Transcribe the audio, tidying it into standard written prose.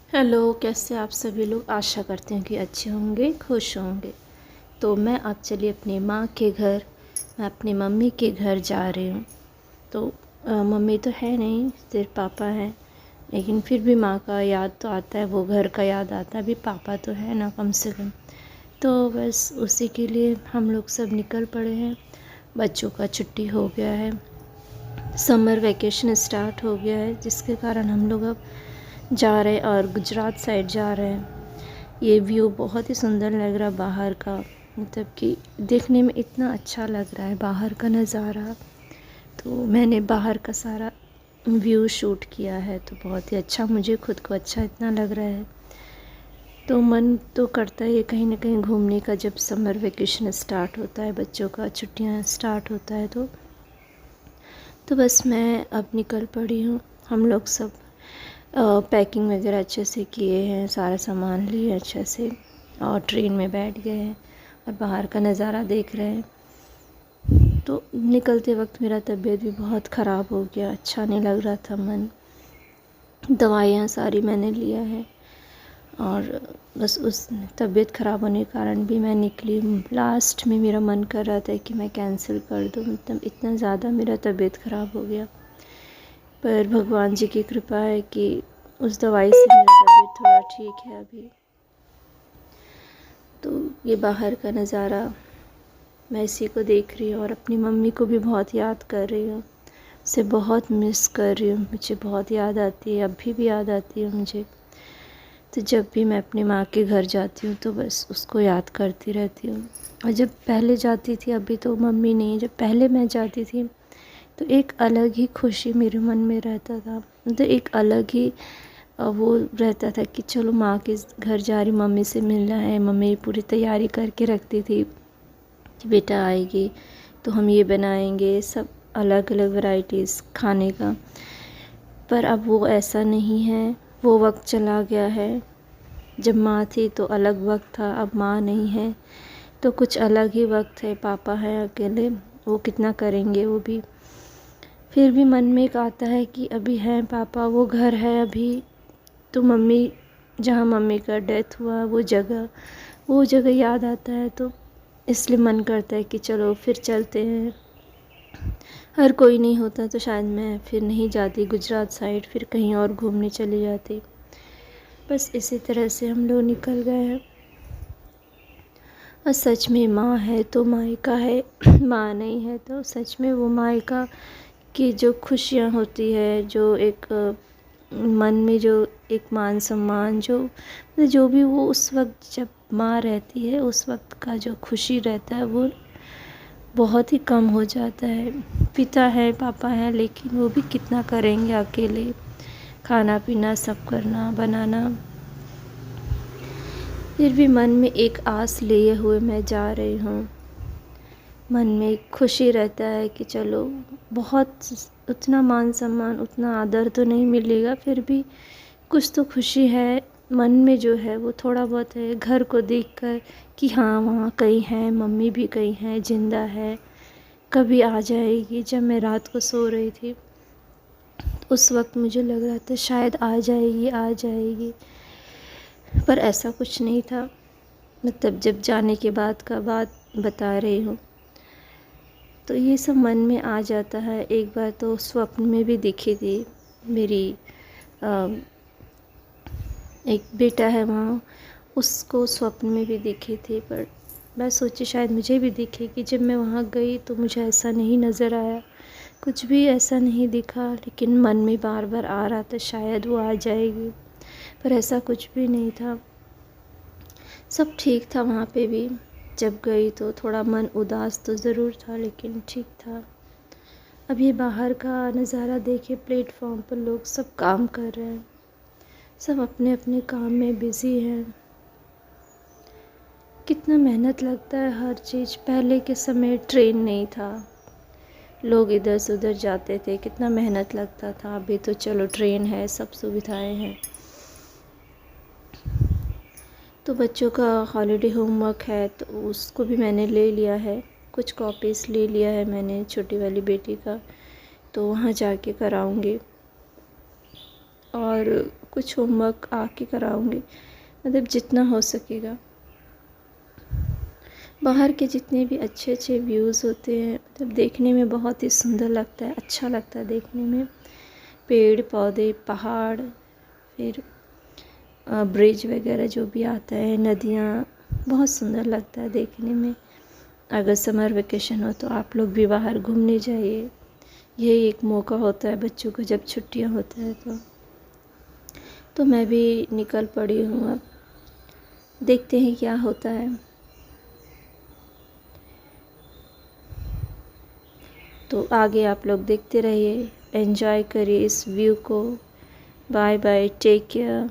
Hello, कैसे आप सभी लोग। आशा करते हैं कि अच्छे होंगे, खुश होंगे। तो मैं अब चली अपनी माँ के घर, मैं अपनी मम्मी के घर जा रही हूँ। तो मम्मी तो है नहीं, सिर्फ पापा हैं। लेकिन फिर भी माँ का याद तो आता है, वो घर का याद आता है। अभी पापा तो है ना कम से कम। तो बस उसी के लिए हम लोग सब निकल पड़े हैं। बच्चों का छुट्टी हो गया है, समर वैकेशन स्टार्ट हो गया है, जिसके कारण हम लोग अब जा रहे हैं और गुजरात साइड जा रहे हैं। ये व्यू बहुत ही सुंदर लग रहा है बाहर का, मतलब कि देखने में इतना अच्छा लग रहा है बाहर का नज़ारा। तो मैंने बाहर का सारा व्यू शूट किया है, तो बहुत ही अच्छा, मुझे खुद को अच्छा इतना लग रहा है। तो मन तो करता है कहीं ना कहीं घूमने का, जब समर वेकेशन स्टार्ट होता है, बच्चों का छुट्टियां स्टार्ट होता है। तो बस मैं अब निकल पड़ी हूँ। हम लोग सब पैकिंग वगैरह अच्छे से किए हैं, सारा सामान लिए अच्छे से, और ट्रेन में बैठ गए हैं और बाहर का नज़ारा देख रहे हैं। तो निकलते वक्त मेरा तबीयत भी बहुत ख़राब हो गया, अच्छा नहीं लग रहा था मन। दवाइयाँ सारी मैंने लिया है, और बस उस तबीयत ख़राब होने के कारण भी मैं निकली। लास्ट में मेरा मन कर रहा था कि मैं कैंसिल कर दूँ, मतलब इतना ज़्यादा मेरा तबीयत ख़राब हो गया। पर भगवान जी की कृपा है कि उस दवाई से मेरा तबीयत थोड़ा ठीक है अभी। तो ये बाहर का नज़ारा मैं इसी को देख रही हूँ, और अपनी मम्मी को भी बहुत याद कर रही हूँ, उसे बहुत मिस कर रही हूँ। मुझे बहुत याद आती है, अभी भी याद आती है मुझे। तो जब भी मैं अपनी माँ के घर जाती हूँ तो बस उसको याद करती रहती हूँ। और जब पहले जाती थी, अभी तो मम्मी नहीं है, जब पहले मैं जाती थी तो एक अलग ही खुशी मेरे मन में रहता था। तो एक अलग ही वो रहता था कि चलो माँ के घर जा रही, मम्मी से मिलना है। मम्मी पूरी तैयारी करके रखती थी कि बेटा आएगी तो हम ये बनाएंगे, सब अलग अलग वैरायटीज़ खाने का। पर अब वो ऐसा नहीं है, वो वक्त चला गया है। जब माँ थी तो अलग वक्त था, अब माँ नहीं है तो कुछ अलग ही वक्त है। पापा हैं अकेले, वो कितना करेंगे वो भी। फिर भी मन में एक आता है कि अभी हैं पापा, वो घर है अभी। तो मम्मी, जहाँ मम्मी का डेथ हुआ वो जगह याद आता है। तो इसलिए मन करता है कि चलो फिर चलते हैं। हर कोई नहीं होता तो शायद मैं फिर नहीं जाती गुजरात साइड, फिर कहीं और घूमने चली जाती। बस इसी तरह से हम लोग निकल गए हैं। और सच में माँ है तो मायका है, माँ नहीं है तो सच में वो मायका की जो खुशियाँ होती है, जो एक मन में जो एक मान सम्मान, जो मतलब जो भी वो उस वक्त जब माँ रहती है उस वक्त का जो खुशी रहता है, वो बहुत ही कम हो जाता है। पिता है, पापा है, लेकिन वो भी कितना करेंगे अकेले, खाना पीना सब करना बनाना। फिर भी मन में एक आस लिए हुए मैं जा रही हूँ। मन में एक खुशी रहता है कि चलो, बहुत उतना मान सम्मान, उतना आदर तो नहीं मिलेगा, फिर भी कुछ तो खुशी है मन में, जो है वो थोड़ा बहुत है। घर को देखकर कि हाँ वहाँ कहीं है, मम्मी भी कहीं है, ज़िंदा है, कभी आ जाएगी। जब मैं रात को सो रही थी उस वक्त मुझे लग रहा था शायद आ जाएगी आ जाएगी, पर ऐसा कुछ नहीं था। मतलब जब जाने के बाद का बात बता रही हूँ, तो ये सब मन में आ जाता है। एक बार तो स्वप्न में भी दिखी थी मेरी, एक बेटा है वहाँ, उसको स्वप्न में भी दिखी थी। पर मैं सोची शायद मुझे भी दिखेगी। जब मैं वहाँ गई तो मुझे ऐसा नहीं नज़र आया, कुछ भी ऐसा नहीं दिखा, लेकिन मन में बार बार आ रहा था शायद वो आ जाएगी, पर ऐसा कुछ भी नहीं था। सब ठीक था वहाँ पे भी। जब गई तो थोड़ा मन उदास तो ज़रूर था, लेकिन ठीक था। अब ये बाहर का नज़ारा देखिए, प्लेटफॉर्म पर लोग सब काम कर रहे हैं, सब अपने अपने काम में बिज़ी हैं। कितना मेहनत लगता है हर चीज़। पहले के समय ट्रेन नहीं था, लोग इधर से उधर जाते थे, कितना मेहनत लगता था। अभी तो चलो ट्रेन है, सब सुविधाएं हैं। तो बच्चों का हॉलीडे होमवर्क है तो उसको भी मैंने ले लिया है, कुछ कॉपीज़ ले लिया है मैंने छोटी वाली बेटी का, तो वहाँ जाके कराऊंगी। और कुछ होमवर्क आके कराऊंगी, मतलब जितना हो सकेगा। बाहर के जितने भी अच्छे अच्छे व्यूज़ होते हैं, मतलब देखने में बहुत ही सुंदर लगता है, अच्छा लगता है देखने में। पेड़ पौधे, पहाड़, फिर ब्रिज वगैरह जो भी आता है, नदियाँ, बहुत सुंदर लगता है देखने में। अगर समर वेकेशन हो तो आप लोग भी बाहर घूमने जाइए, यही एक मौका होता है बच्चों को जब छुट्टियां होता है तो मैं भी निकल पड़ी हूँ। अब देखते हैं क्या होता है। तो आगे आप लोग देखते रहिए, एंजॉय करिए इस व्यू को। Bye bye, take care.